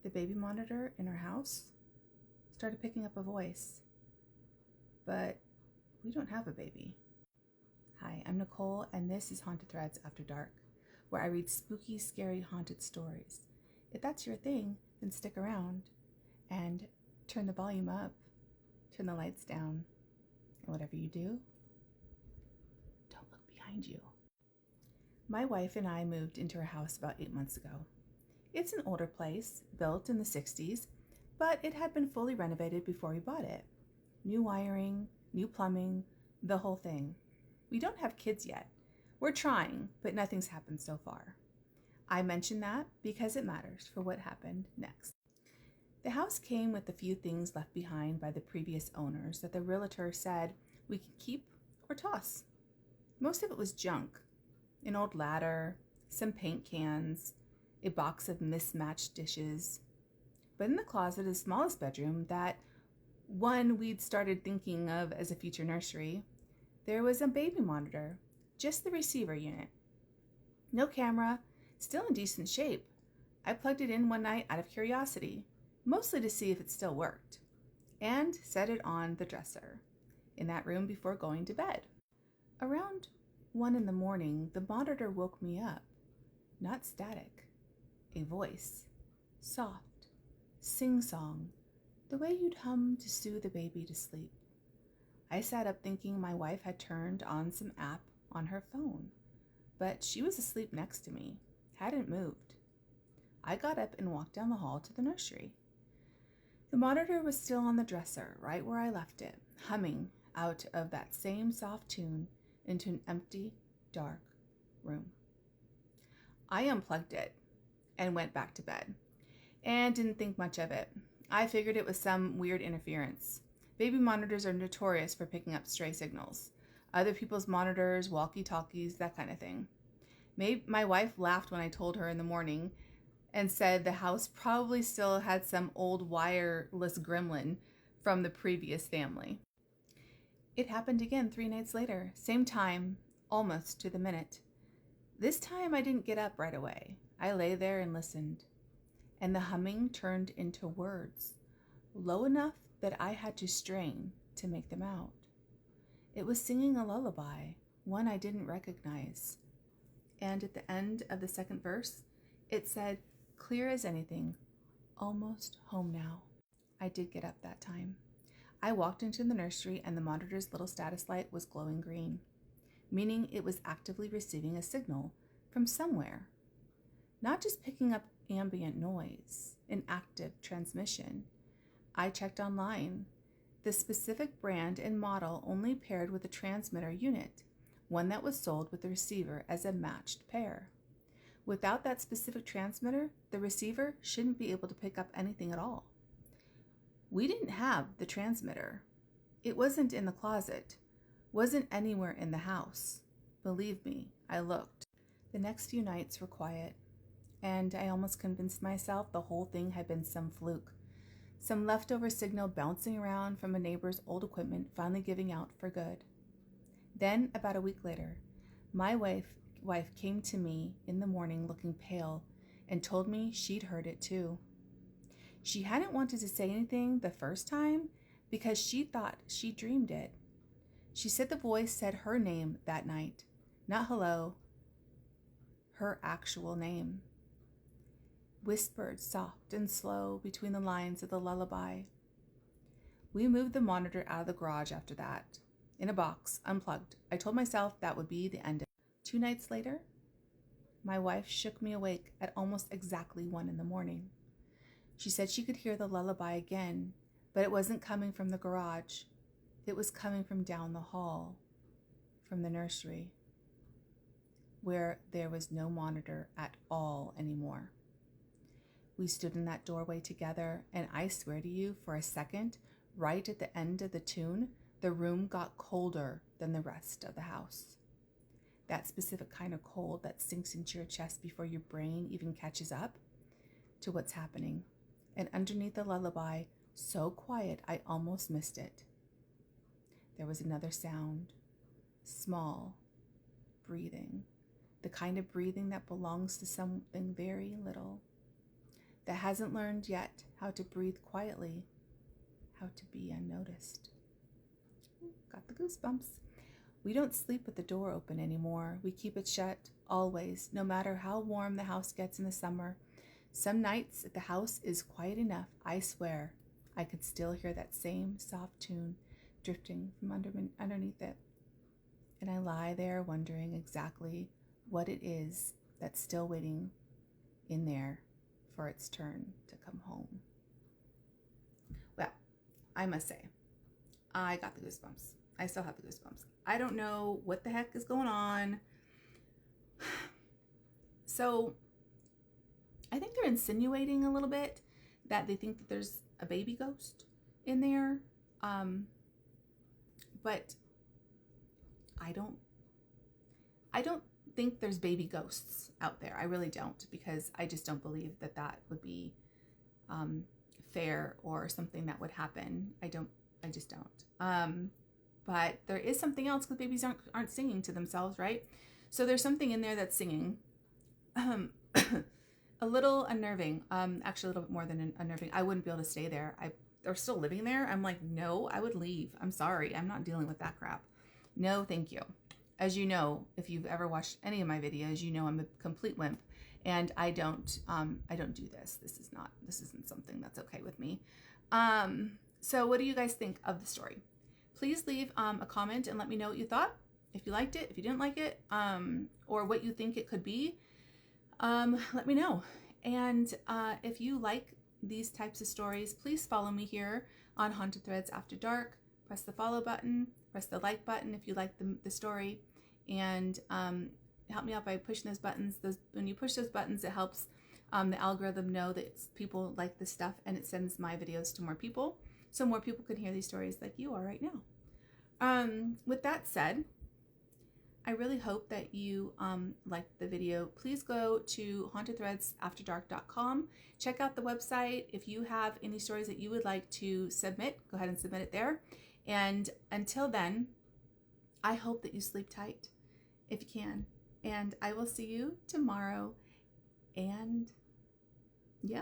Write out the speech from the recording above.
The baby monitor in our house started picking up a voice, but we don't have a baby. Hi, I'm Nicole, and this is Haunted Threads After Dark, where I read spooky, scary, haunted stories. If that's your thing, then stick around and turn the volume up, turn the lights down, and whatever you do, don't look behind you. My wife and I moved into our house about 8 months ago. It's an older place, built in the 60s, but it had been fully renovated before we bought it. New wiring, new plumbing, the whole thing. We don't have kids yet. We're trying, but nothing's happened so far. I mention that because it matters for what happened next. The house came with a few things left behind by the previous owners that the realtor said we could keep or toss. Most of it was junk. An old ladder, some paint cans, a box of mismatched dishes. But in the closet, the smallest bedroom, that one we'd started thinking of as a future nursery, there was a baby monitor, just the receiver unit. No camera, still in decent shape. I plugged it in one night out of curiosity, mostly to see if it still worked, and set it on the dresser in that room before going to bed. Around 1 a.m, the monitor woke me up. Not static. A voice. Soft. Sing-song. The way you'd hum to soothe a baby to sleep. I sat up thinking my wife had turned on some app on her phone, but she was asleep next to me, hadn't moved. I got up and walked down the hall to the nursery. The monitor was still on the dresser, right where I left it, humming out of that same soft tune into an empty, dark room. I unplugged it and went back to bed and didn't think much of it. I figured it was some weird interference. Baby monitors are notorious for picking up stray signals. Other people's monitors, walkie-talkies, that kind of thing. My wife laughed when I told her in the morning and said the house probably still had some old wireless gremlin from the previous family. It happened again 3 nights later, same time, almost to the minute. This time I didn't get up right away. I lay there and listened, and the humming turned into words, low enough that I had to strain to make them out. It was singing a lullaby, one I didn't recognize. And at the end of the second verse, it said, clear as anything, almost home now. I did get up that time. I walked into the nursery and the monitor's little status light was glowing green, meaning it was actively receiving a signal from somewhere. Not just picking up ambient noise, an active transmission. I checked online. The specific brand and model only paired with a transmitter unit, one that was sold with the receiver as a matched pair. Without that specific transmitter, the receiver shouldn't be able to pick up anything at all. We didn't have the transmitter. It wasn't in the closet, wasn't anywhere in the house. Believe me, I looked. The next few nights were quiet, and I almost convinced myself the whole thing had been some fluke. Some leftover signal bouncing around from a neighbor's old equipment finally giving out for good. Then, about a week later, my wife came to me in the morning looking pale and told me she'd heard it too. She hadn't wanted to say anything the first time because she thought she dreamed it. She said the voice said her name that night, not hello, her actual name. Whispered soft and slow between the lines of the lullaby. We moved the monitor out of the garage after that, in a box, unplugged. I told myself that would be the end of it. 2 nights later, my wife shook me awake at almost exactly 1 a.m. She said she could hear the lullaby again, but it wasn't coming from the garage. It was coming from down the hall, from the nursery, where there was no monitor at all anymore. We stood in that doorway together, and I swear to you, for a second, right at the end of the tune, the room got colder than the rest of the house. That specific kind of cold that sinks into your chest before your brain even catches up to what's happening. And underneath the lullaby, so quiet I almost missed it. There was another sound, small, breathing, the kind of breathing that belongs to something very little. that hasn't learned yet how to breathe quietly, how to be unnoticed. Got the goosebumps. We don't sleep with the door open anymore. We keep it shut always, no matter how warm the house gets in the summer. Some nights the house is quiet enough, I swear, I could still hear that same soft tune drifting from underneath it. And I lie there wondering exactly what it is that's still waiting in there for its turn to come home. Well, I must say, I got the goosebumps. I still have the goosebumps. I don't know what the heck is going on. So I think they're insinuating a little bit that they think that there's a baby ghost in there. But I don't think there's baby ghosts out there. I really don't, because I just don't believe that that would be fair or something that would happen. I just don't. But there is something else, because babies aren't singing to themselves, right? So there's something in there that's singing. A little unnerving, actually a little bit more than unnerving. I wouldn't be able to stay there. They're still living there. I'm like, no, I would leave. I'm sorry. I'm not dealing with that crap. No, thank you. As you know, if you've ever watched any of my videos, you know I'm a complete wimp, and I don't do this. This isn't something that's okay with me. So what do you guys think of the story? Please leave a comment and let me know what you thought. If you liked it, if you didn't like it, or what you think it could be, let me know. And if you like these types of stories, please follow me here on Haunted Threads After Dark. Press the follow button, press the like button if you like the story, and help me out by pushing those buttons. When you push those buttons, it helps the algorithm know that people like this stuff, and it sends my videos to more people, so more people can hear these stories like you are right now. With that said, I really hope that you liked the video. Please go to hauntedthreadsafterdark.com. Check out the website. If you have any stories that you would like to submit, go ahead and submit it there. And until then, I hope that you sleep tight if you can. And I will see you tomorrow. And yeah.